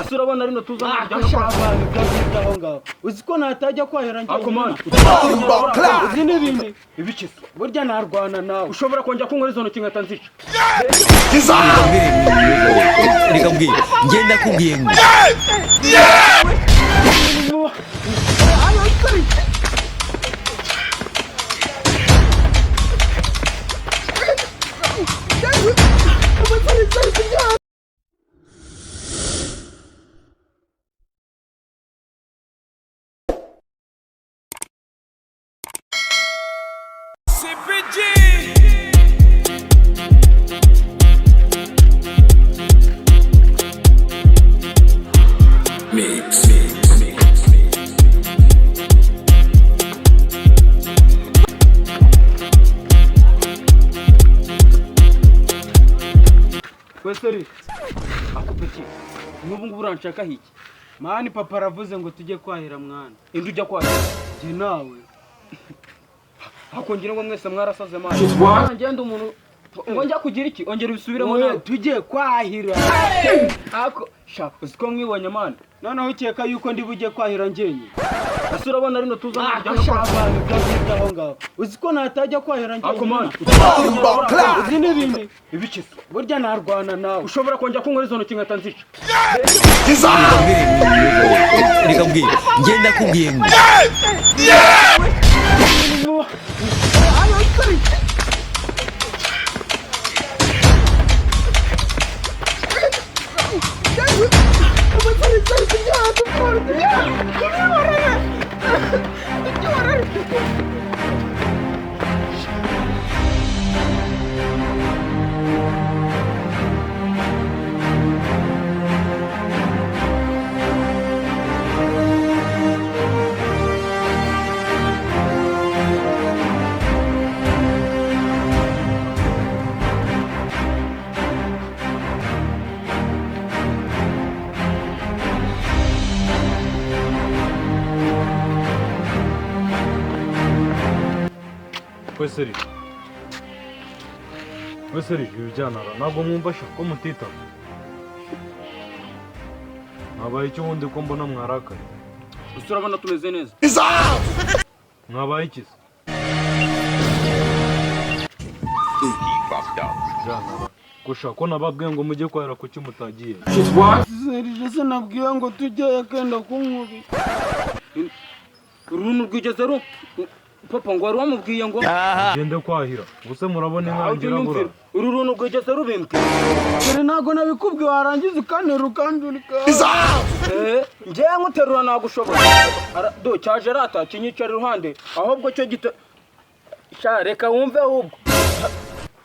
ese urabona rino tuzana aho ngaho uzi ko natajya kwahera njye akomana uzi n'ibindi ibikise burya narwana nawe ushobora kongera kunkora izo ntoki nkata nzica reka mbwira ngenda kubwiye ngo Weseri akupeki nubu ngubu uranshaka hiki mani papa aravuze ngo tujye kwahira mwana indi ujya kwahira njye nawe hakongera ngo mwese mwarasaze mani ngende umuntu ngo njya kugira iki ongera ubisubiremo nawe tujye kwahira ako sha uziko mwibonye mani noneho ukeka yuko ndi bujye kwahira njyenye ese urabona rino tuzana aho ngaho uzi ko natajya kwahera njye akomana uzi n'ibindi ibikise burya narwana nawe ushobora kongera kunkora izo ntoki nkata nzica reka mbwira ngenda kubwiye ngo Weseri ibijyanara ntabwo mwumvasha ko mutitaba mwabaye icyo wundi ko mbona mwarakaye ese urabona tumeze neza mwabaye iki se janara gusha ko nababwiye ngo mujye kwahera kuki mutagiye serije nabwiye ngo tujye kenda kunkubita uruntu rwigeze papa ngo wari wamubwiye ngo gende kwahira ubuse murabona inka ngirabura uru runtu rwigeze rubimbye dore ntabwo nabikubwiye warangiza ukanterura ukandurika njyewe nkuterura nagushobora do cyaje rata kinyicara iruhande ahubwo cyo gito sha reka wumve ahubwo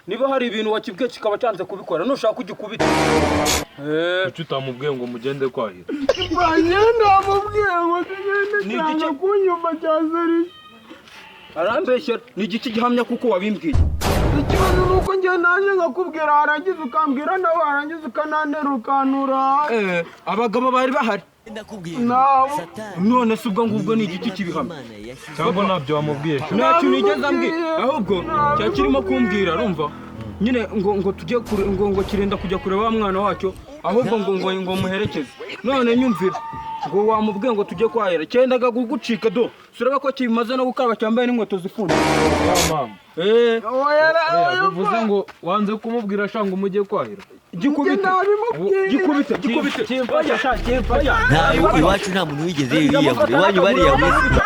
niba hari ibintu wakibwiye kikaba cyanze kubikora nushaka ugikubita kuki utamubwiye ngo mugende kwahira bagenda bamubwiye ngo tugende cyane kunyuma cya serije arambeshyera ni igiki gihamya kuko wabimbwiye ikibazo ni uko njye naje nkakubwira warangiza ukambwira nawe warangiza ukananterura ukantura abagabo bari bahari none se ubwo ngubwo ni igiki kibihamya cyangwa ntabyo wamubwiye nta kintu nigeze ambwira ahubwo cya kirimo kumbwira rumva nyine ngo tujye kure ngo kirenda kujya kureba wa mwana wacyo ahubwo ngo muherekeze none nyumvira ngo wamubwiye ngo tujye kwahera cyendaga gugucika do suraba ko kimaze no gukaraba cyambaye n'inkweto zifunze bivuze ngo wanze kumubwira shanga umujye kwahira gikubite iwacu nta muntu wigeze yiyahura iwanyu bariyahura